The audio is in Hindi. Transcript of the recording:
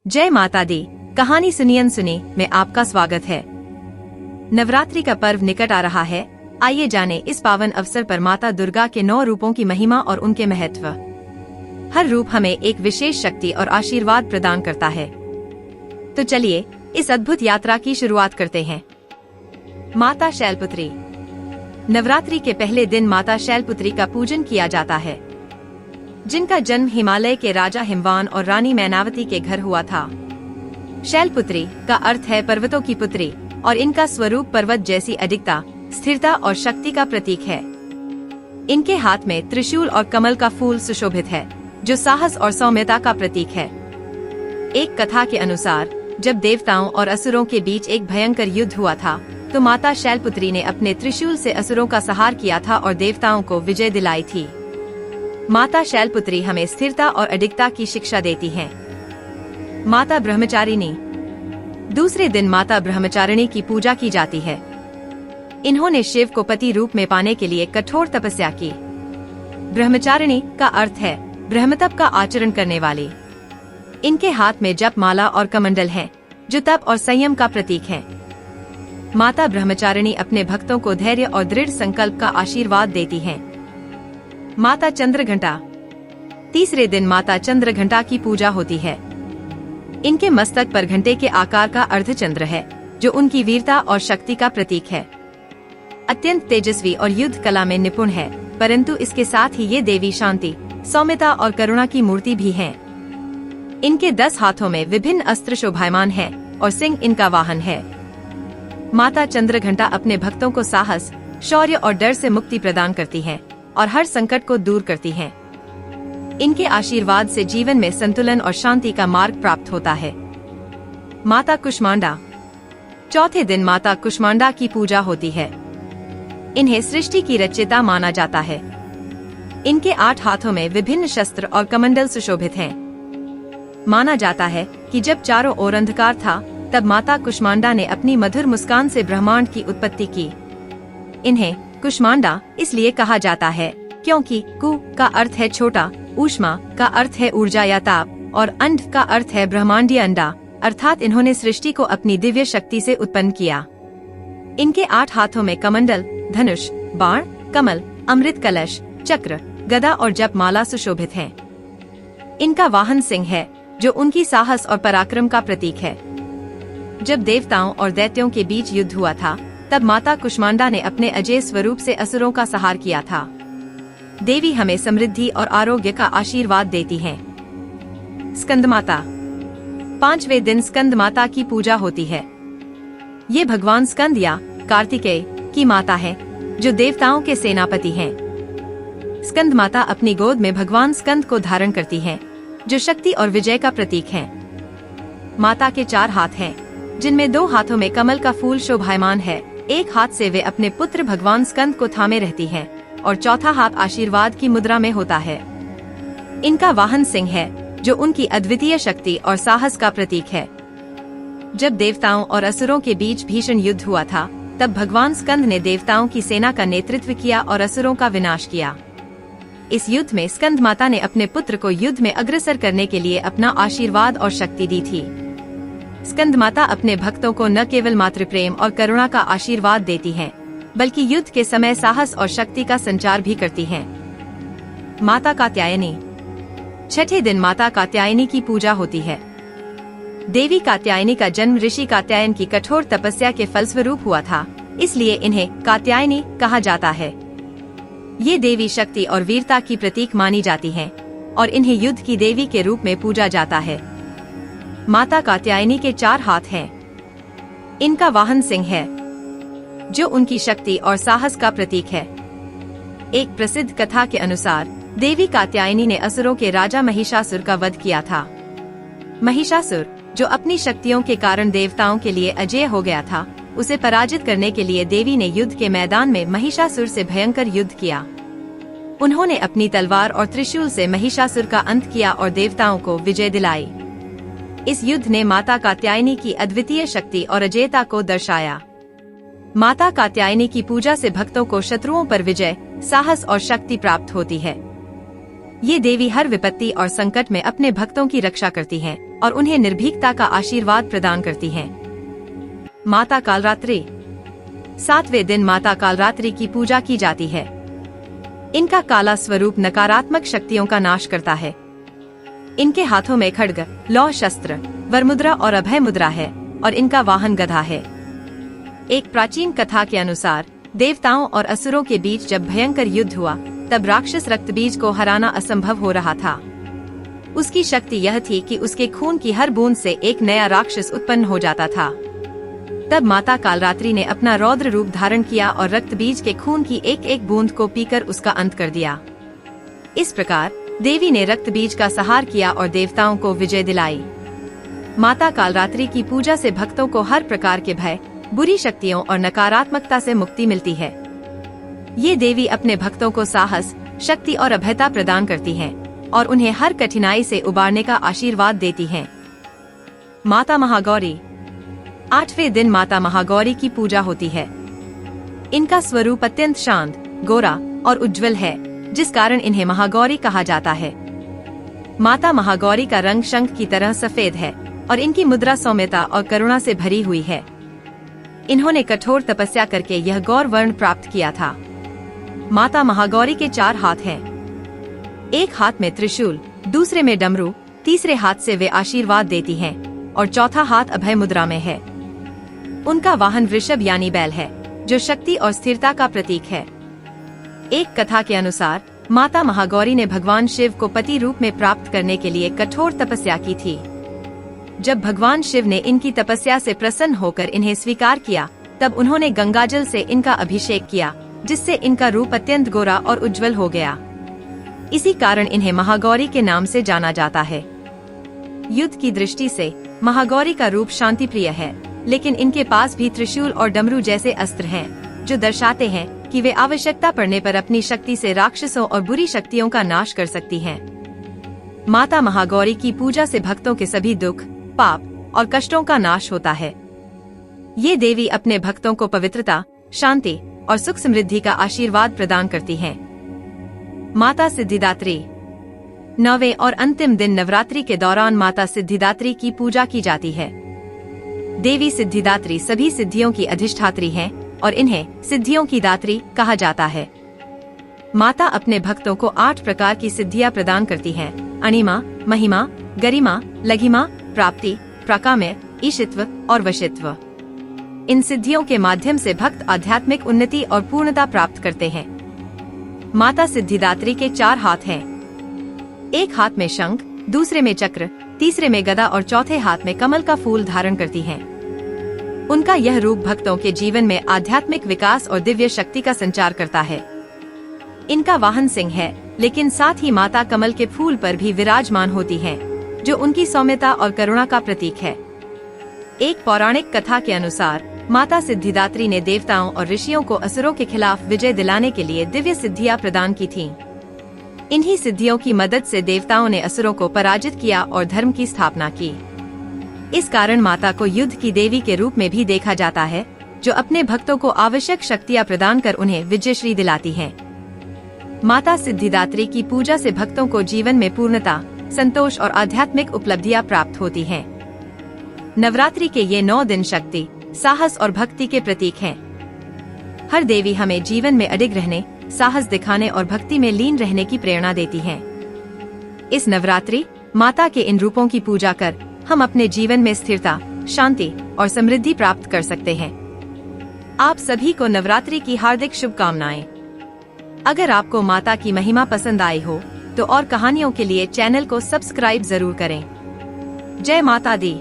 जय माता दी। कहानी सुनियन सुनी में आपका स्वागत है। नवरात्रि का पर्व निकट आ रहा है। आइए जाने इस पावन अवसर पर माता दुर्गा के 9 रूपों की महिमा और उनके महत्व। हर रूप हमें एक विशेष शक्ति और आशीर्वाद प्रदान करता है। तो चलिए इस अद्भुत यात्रा की शुरुआत करते हैं। माता शैलपुत्री। नवरात्रि के पहले दिन माता शैलपुत्री का पूजन किया जाता है, जिनका जन्म हिमालय के राजा हिमवान और रानी मैनावती के घर हुआ था। शैलपुत्री का अर्थ है पर्वतों की पुत्री और इनका स्वरूप पर्वत जैसी अडिगता, स्थिरता और शक्ति का प्रतीक है। इनके हाथ में त्रिशूल और कमल का फूल सुशोभित है, जो साहस और सौम्यता का प्रतीक है। एक कथा के अनुसार जब देवताओं और असुरों के बीच एक भयंकर युद्ध हुआ था, तो माता शैलपुत्री ने अपने त्रिशूल से असुरों का संहार किया था और देवताओं को विजय दिलाई थी। माता शैलपुत्री हमें स्थिरता और अडिगता की शिक्षा देती हैं। माता ब्रह्मचारिणी। दूसरे दिन माता ब्रह्मचारिणी की पूजा की जाती है। इन्होंने शिव को पति रूप में पाने के लिए कठोर तपस्या की। ब्रह्मचारिणी का अर्थ है ब्रह्मतप का आचरण करने वाली। इनके हाथ में जप माला और कमंडल हैं, जो तप और संयम का प्रतीक हैं। माता ब्रह्मचारिणी अपने भक्तों को धैर्य और दृढ़ संकल्प का आशीर्वाद देती हैं। माता चंद्रघंटा। तीसरे दिन माता चंद्रघंटा की पूजा होती है। इनके मस्तक पर घंटे के आकार का अर्धचंद्र है, जो उनकी वीरता और शक्ति का प्रतीक है। अत्यंत तेजस्वी और युद्ध कला में निपुण है, परंतु इसके साथ ही ये देवी शांति, सौम्यता और करुणा की मूर्ति भी हैं। इनके 10 हाथों में विभिन्न अस्त्र शोभायमान हैं और सिंह इनका वाहन है। माता चंद्रघंटा अपने भक्तों को साहस, शौर्य और डर से मुक्ति प्रदान करती हैं और हर संकट को दूर करती हैं। इनके आशीर्वाद से जीवन में संतुलन और शांति का मार्ग प्राप्त होता है। माता कुष्मांडा। चौथे दिन माता कुष्मांडा की पूजा होती है। इन्हें सृष्टि की रचयिता माना जाता है। इनके 8 हाथों में विभिन्न शस्त्र और कमंडल सुशोभित हैं। माना जाता है कि जब चारों ओर अंधकार था, तब माता कुष्मांडा ने अपनी मधुर मुस्कान से ब्रह्मांड की उत्पत्ति की। इन्हें कुष्मांडा इसलिए कहा जाता है क्योंकि कु का अर्थ है छोटा, ऊष्मा का अर्थ है ऊर्जा या ताप और अंड का अर्थ है ब्रह्मांडीय अंडा, अर्थात इन्होंने सृष्टि को अपनी दिव्य शक्ति से उत्पन्न किया। इनके 8 हाथों में कमंडल, धनुष, बाण, कमल, अमृत कलश, चक्र, गदा और जप माला सुशोभित हैं। इनका वाहन सिंह है, जो उनकी साहस और पराक्रम का प्रतीक है। जब देवताओं और दैत्यों के बीच युद्ध हुआ था, तब माता कुष्मांडा ने अपने अजेय स्वरूप से असुरों का संहार किया था। देवी हमें समृद्धि और आरोग्य का आशीर्वाद देती हैं। स्कंदमाता। 5वें दिन स्कंदमाता की पूजा होती है। ये भगवान स्कंद या कार्तिकेय की माता है, जो देवताओं के सेनापति हैं। स्कंदमाता अपनी गोद में भगवान स्कंद को धारण करती हैं, जो शक्ति और विजय का प्रतीक हैं। माता के 4 हाथ हैं, जिनमें 2 हाथों में कमल का फूल शोभायमान है। एक हाथ से वे अपने पुत्र भगवान स्कंद को थामे रहती हैं और चौथा हाथ आशीर्वाद की मुद्रा में होता है। इनका वाहन सिंह है, जो उनकी अद्वितीय शक्ति और साहस का प्रतीक है। जब देवताओं और असुरों के बीच भीषण युद्ध हुआ था, तब भगवान स्कंद ने देवताओं की सेना का नेतृत्व किया और असुरों का विनाश किया। इस युद्ध में स्कंद माता ने अपने पुत्र को युद्ध में अग्रसर करने के लिए अपना आशीर्वाद और शक्ति दी थी। स्कंद माता अपने भक्तों को न केवल मातृप्रेम और करुणा का आशीर्वाद देती हैं, बल्कि युद्ध के समय साहस और शक्ति का संचार भी करती हैं। माता कात्यायनी। 6ठे दिन माता कात्यायनी की पूजा होती है। देवी कात्यायनी का जन्म ऋषि कात्यायन की कठोर तपस्या के फलस्वरूप हुआ था, इसलिए इन्हें कात्यायनी कहा जाता है। ये देवी शक्ति और वीरता की प्रतीक मानी जाती हैं और इन्हें युद्ध की देवी के रूप में पूजा जाता है। माता कात्यायनी के 4 हाथ हैं। इनका वाहन सिंह है, जो उनकी शक्ति और साहस का प्रतीक है। एक प्रसिद्ध कथा के अनुसार देवी कात्यायनी ने असुरों के राजा महिषासुर का वध किया था। महिषासुर, जो अपनी शक्तियों के कारण देवताओं के लिए अजेय हो गया था, उसे पराजित करने के लिए देवी ने युद्ध के मैदान में महिषासुर से भयंकर युद्ध किया। उन्होंने अपनी तलवार और त्रिशूल से महिषासुर का अंत किया और देवताओं को विजय दिलाई। इस युद्ध ने माता कात्यायनी की अद्वितीय शक्ति और अजेयता को दर्शाया। माता कात्यायनी की पूजा से भक्तों को शत्रुओं पर विजय, साहस और शक्ति प्राप्त होती है। ये देवी हर विपत्ति और संकट में अपने भक्तों की रक्षा करती हैं और उन्हें निर्भीकता का आशीर्वाद प्रदान करती हैं। माता कालरात्रि। 7वें दिन माता कालरात्रि की पूजा की जाती है। इनका काला स्वरूप नकारात्मक शक्तियों का नाश करता है। इनके हाथों में खड्ग, लौह शस्त्र, वरमुद्रा और अभय मुद्रा है और इनका वाहन गधा है। एक प्राचीन कथा के अनुसार देवताओं और असुरों के बीच जब भयंकर युद्ध हुआ तब राक्षस रक्तबीज को हराना असंभव हो रहा था। उसकी शक्ति यह थी कि उसके खून की हर बूंद से एक नया राक्षस उत्पन्न हो जाता था। तब माता कालरात्रि ने अपना रौद्र रूप धारण किया और रक्तबीज के खून की एक एक बूंद को पीकर उसका अंत कर दिया। इस प्रकार देवी ने रक्तबीज का संहार किया और देवताओं को विजय दिलाई। माता कालरात्रि की पूजा से भक्तों को हर प्रकार के भय, बुरी शक्तियों और नकारात्मकता से मुक्ति मिलती है। ये देवी अपने भक्तों को साहस, शक्ति और अभयता प्रदान करती हैं और उन्हें हर कठिनाई से उबारने का आशीर्वाद देती हैं। माता महागौरी। 8वें दिन माता महागौरी की पूजा होती है। इनका स्वरूप अत्यंत शांत, गोरा और उज्जवल है, जिस कारण इन्हें महागौरी कहा जाता है। माता महागौरी का रंग शंख की तरह सफेद है और इनकी मुद्रा सौम्यता और करुणा से भरी हुई है। इन्होंने कठोर तपस्या करके यह गौर वर्ण प्राप्त किया था। माता महागौरी के 4 हाथ हैं। एक हाथ में त्रिशूल, दूसरे में डमरू, तीसरे हाथ से वे आशीर्वाद देती हैं और चौथा हाथ अभय मुद्रा में है। उनका वाहन वृषभ यानी बैल है, जो शक्ति और स्थिरता का प्रतीक है। एक कथा के अनुसार माता महागौरी ने भगवान शिव को पति रूप में प्राप्त करने के लिए कठोर तपस्या की थी। जब भगवान शिव ने इनकी तपस्या से प्रसन्न होकर इन्हें स्वीकार किया, तब उन्होंने गंगाजल से इनका अभिषेक किया, जिससे इनका रूप अत्यंत गोरा और उज्जवल हो गया। इसी कारण इन्हें महागौरी के नाम से जाना जाता है। युद्ध की दृष्टि से महागौरी का रूप शांति प्रिय है, लेकिन इनके पास भी त्रिशूल और डमरू जैसे अस्त्र हैं, जो दर्शाते हैं कि वे आवश्यकता पड़ने पर अपनी शक्ति से राक्षसों और बुरी शक्तियों का नाश कर सकती हैं। माता महागौरी की पूजा से भक्तों के सभी दुख, पाप और कष्टों का नाश होता है। ये देवी अपने भक्तों को पवित्रता, शांति और सुख समृद्धि का आशीर्वाद प्रदान करती हैं। माता सिद्धिदात्री। 9वें और अंतिम दिन नवरात्रि के दौरान माता सिद्धिदात्री की पूजा की जाती है। देवी सिद्धिदात्री सभी सिद्धियों की अधिष्ठात्री हैं और इन्हें सिद्धियों की दात्री कहा जाता है। माता अपने भक्तों को 8 प्रकार की सिद्धियां प्रदान करती हैं: अणिमा, महिमा, गरिमा, लघिमा, प्राप्ति, प्राकाम्य, ईशित्व और वशित्व। इन सिद्धियों के माध्यम से भक्त आध्यात्मिक उन्नति और पूर्णता प्राप्त करते हैं। माता सिद्धिदात्री के 4 हाथ हैं। एक हाथ में शंख, दूसरे में चक्र, तीसरे में गदा और चौथे हाथ में कमल का फूल धारण करती हैं। उनका यह रूप भक्तों के जीवन में आध्यात्मिक विकास और दिव्य शक्ति का संचार करता है। इनका वाहन सिंह है, लेकिन साथ ही माता कमल के फूल पर भी विराजमान होती हैं, जो उनकी सौम्यता और करुणा का प्रतीक है। एक पौराणिक कथा के अनुसार माता सिद्धिदात्री ने देवताओं और ऋषियों को असुरों के खिलाफ विजय दिलाने के लिए दिव्य सिद्धियां प्रदान की थीं। इन्हीं सिद्धियों की मदद से देवताओं ने असुरों को पराजित किया और धर्म की स्थापना की। इस कारण माता को युद्ध की देवी के रूप में भी देखा जाता है, जो अपने भक्तों को आवश्यक शक्तियां प्रदान कर उन्हें विजयश्री दिलाती हैं। माता सिद्धिदात्री की पूजा से भक्तों को जीवन में पूर्णता, संतोष और आध्यात्मिक उपलब्धियां प्राप्त होती हैं। नवरात्रि के ये 9 दिन शक्ति, साहस और भक्ति के प्रतीक हैं। हर देवी हमें जीवन में अडिग रहने, साहस दिखाने और भक्ति में लीन रहने की प्रेरणा देती हैं। इस नवरात्रि माता के इन रूपों की पूजा कर हम अपने जीवन में स्थिरता, शांति और समृद्धि प्राप्त कर सकते हैं। आप सभी को नवरात्रि की हार्दिक शुभकामनाएं। अगर आपको माता की महिमा पसंद आई हो, तो और कहानियों के लिए चैनल को सब्सक्राइब जरूर करें। जय माता दी।